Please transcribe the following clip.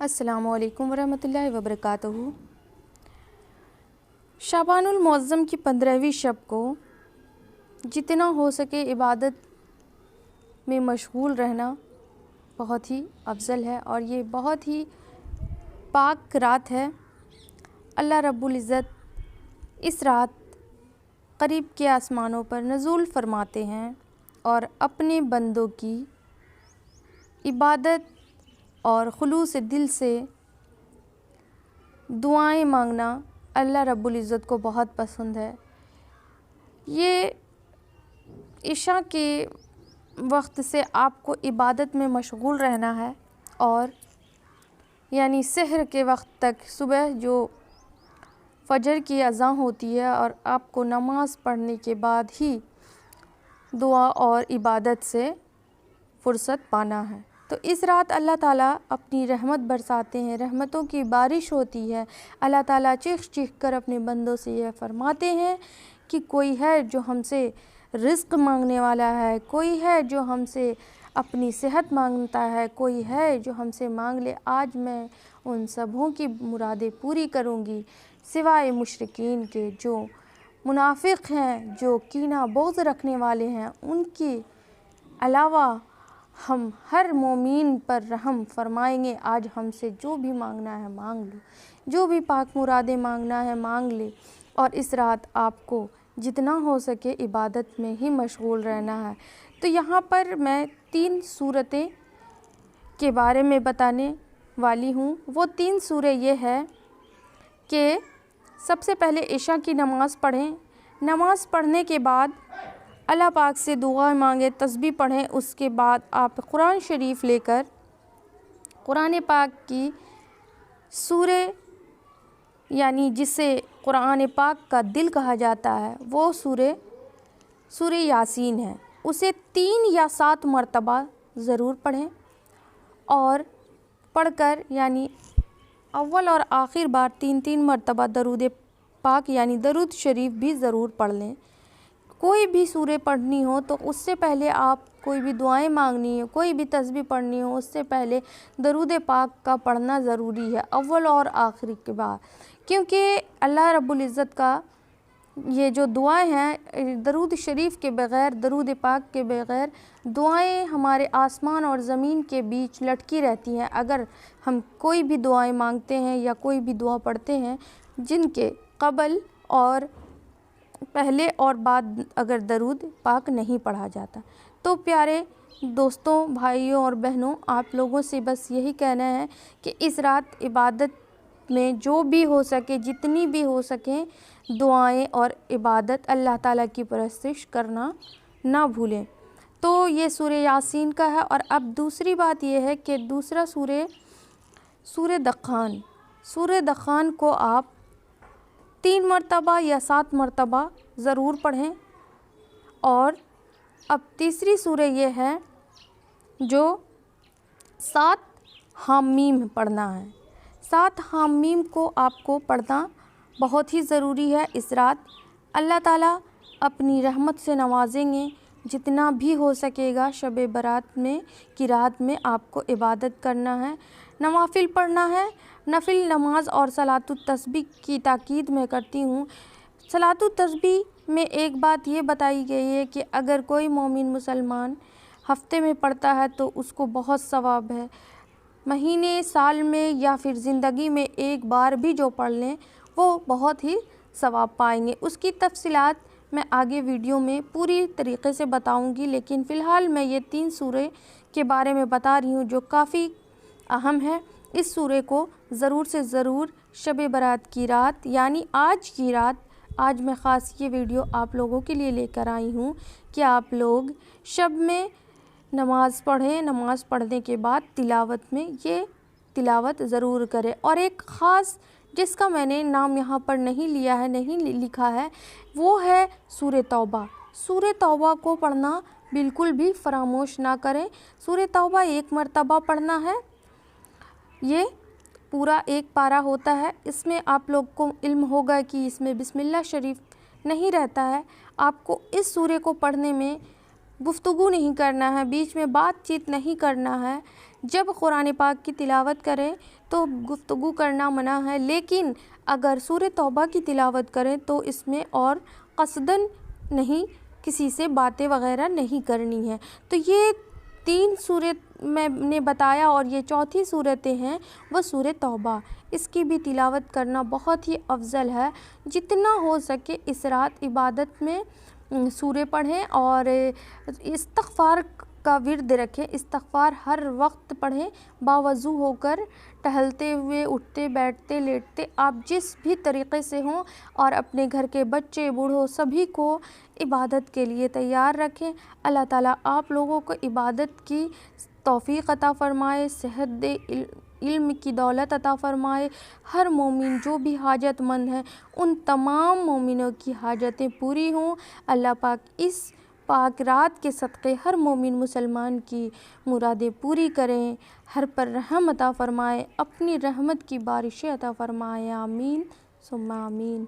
السلام علیکم ورحمۃ اللہ وبرکاتہ۔ شعبان المعظم کی 15ویں شب کو جتنا ہو سکے عبادت میں مشغول رہنا بہت ہی افضل ہے، اور یہ بہت ہی پاک رات ہے۔ اللہ رب العزت اس رات قریب کے آسمانوں پر نزول فرماتے ہیں اور اپنے بندوں کی عبادت اور خلوص دل سے دعائیں مانگنا اللہ رب العزت کو بہت پسند ہے۔ یہ عشاء کے وقت سے آپ کو عبادت میں مشغول رہنا ہے، اور یعنی سحر کے وقت تک، صبح جو فجر کی اذان ہوتی ہے اور آپ کو نماز پڑھنے کے بعد ہی دعا اور عبادت سے فرصت پانا ہے۔ تو اس رات اللہ تعالیٰ اپنی رحمت برساتے ہیں، رحمتوں کی بارش ہوتی ہے۔ اللہ تعالیٰ چیخ چیخ کر اپنے بندوں سے یہ فرماتے ہیں کہ کوئی ہے جو ہم سے رزق مانگنے والا ہے، کوئی ہے جو ہم سے اپنی صحت مانگتا ہے، کوئی ہے جو ہم سے مانگ لے، آج میں ان سبوں کی مرادیں پوری کروں گی سوائے مشرکین کے، جو منافق ہیں، جو کینہ بغض رکھنے والے ہیں، ان کے علاوہ ہم ہر مومن پر رحم فرمائیں گے۔ آج ہم سے جو بھی مانگنا ہے مانگ لو، جو بھی پاک مرادیں مانگنا ہے مانگ لے، اور اس رات آپ کو جتنا ہو سکے عبادت میں ہی مشغول رہنا ہے۔ تو یہاں پر میں 3 سورتیں کے بارے میں بتانے والی ہوں۔ وہ 3 سوریں یہ ہے کہ سب سے پہلے عشاء کی نماز پڑھیں، نماز پڑھنے کے بعد اللہ پاک سے دعا مانگیں، تسبیح پڑھیں، اس کے بعد آپ قرآن شریف لے کر قرآن پاک کی سورہ، یعنی جسے قرآن پاک کا دل کہا جاتا ہے، وہ سورہ یاسین ہے، اسے 3 یا 7 مرتبہ ضرور پڑھیں، اور پڑھ کر یعنی اول اور آخر بار 3 مرتبہ درود پاک یعنی درود شریف بھی ضرور پڑھ لیں۔ کوئی بھی سورہ پڑھنی ہو تو اس سے پہلے آپ کوئی بھی دعائیں مانگنی ہو، کوئی بھی تسبیح پڑھنی ہو، اس سے پہلے درود پاک کا پڑھنا ضروری ہے اول اور آخر کے بعد، کیونکہ اللہ رب العزت کا یہ جو دعائیں ہیں، درود شریف کے بغیر، درود پاک کے بغیر دعائیں ہمارے آسمان اور زمین کے بیچ لٹکی رہتی ہیں۔ اگر ہم کوئی بھی دعائیں مانگتے ہیں یا کوئی بھی دعا پڑھتے ہیں جن کے قبل اور پہلے اور بعد اگر درود پاک نہیں پڑھا جاتا، تو پیارے دوستوں، بھائیوں اور بہنوں، آپ لوگوں سے بس یہی کہنا ہے کہ اس رات عبادت میں جو بھی ہو سکے، جتنی بھی ہو سکیں دعائیں اور عبادت، اللہ تعالیٰ کی پرستش کرنا نہ بھولیں۔ تو یہ سورہ یاسین کا ہے۔ اور اب دوسری بات یہ ہے کہ دوسرا سورہ دخان، سورہ دخان کو آپ 3 مرتبہ یا 7 مرتبہ ضرور پڑھیں۔ اور اب تیسری سورہ یہ ہے جو 7 حامیم پڑھنا ہے۔ 7 حامیم کو آپ کو پڑھنا بہت ہی ضروری ہے اس رات۔ اللہ تعالیٰ اپنی رحمت سے نوازیں گے، جتنا بھی ہو سکے گا شب برات میں کی رات میں آپ کو عبادت کرنا ہے، نوافل پڑھنا ہے۔ نفل نماز اور صلاۃ التسبیح کی تاکید میں کرتی ہوں۔ صلاۃ التسبیح میں ایک بات یہ بتائی گئی ہے کہ اگر کوئی مومن مسلمان ہفتے میں پڑھتا ہے تو اس کو بہت ثواب ہے۔ مہینے، سال میں یا پھر زندگی میں ایک بار بھی جو پڑھ لیں وہ بہت ہی ثواب پائیں گے۔ اس کی تفصیلات میں آگے ویڈیو میں پوری طریقے سے بتاؤں گی، لیکن فی الحال میں یہ 3 سورے کے بارے میں بتا رہی ہوں جو کافی اہم ہے۔ اس سورے کو ضرور سے ضرور شب برات کی رات یعنی آج کی رات، آج میں خاص یہ ویڈیو آپ لوگوں کے لیے لے کر آئی ہوں کہ آپ لوگ شب میں نماز پڑھیں، نماز پڑھنے کے بعد تلاوت میں یہ تلاوت ضرور کریں۔ اور ایک خاص جس کا میں نے نام یہاں پر نہیں لیا ہے، نہیں لکھا ہے، وہ ہے سورہ توبہ۔ سورہ توبہ کو پڑھنا بالکل بھی فراموش نہ کریں۔ سورہ توبہ 1 مرتبہ پڑھنا ہے۔ یہ پورا 1 پارہ ہوتا ہے۔ اس میں آپ لوگ کو علم ہوگا کہ اس میں بسم اللہ شریف نہیں رہتا ہے۔ آپ کو اس سورے کو پڑھنے میں گفتگو نہیں کرنا ہے، بیچ میں بات چیت نہیں کرنا ہے، جب قرآن پاک کی تلاوت کریں تو گفتگو کرنا منع ہے، لیکن اگر سورہ توبہ کی تلاوت کریں تو اس میں اور قصداً نہیں کسی سے باتیں وغیرہ نہیں کرنی ہے۔ تو یہ 3 سورت میں نے بتایا، اور یہ چوتھی صورتیں ہیں وہ سورہ توبہ، اس کی بھی تلاوت کرنا بہت ہی افضل ہے۔ جتنا ہو سکے اس رات عبادت میں سورہ پڑھیں اور استغفار کا ورد رکھیں، استغفار ہر وقت پڑھیں، باوضو ہو کر، ٹہلتے ہوئے، اٹھتے بیٹھتے لیٹتے، آپ جس بھی طریقے سے ہوں، اور اپنے گھر کے بچے بوڑھوں سبھی کو عبادت کے لیے تیار رکھیں۔ اللہ تعالیٰ آپ لوگوں کو عبادت کی توفیق عطا فرمائے، صحت دے، علم کی دولت عطا فرمائے۔ ہر مومن جو بھی حاجت مند ہیں ان تمام مومنوں کی حاجتیں پوری ہوں۔ اللہ پاک اس پاک رات کے صدقے ہر مومن مسلمان کی مرادیں پوری کریں، ہر پر رحم عطا فرمائے، اپنی رحمت کی بارشیں عطا فرمائے، آمین ثم آمین۔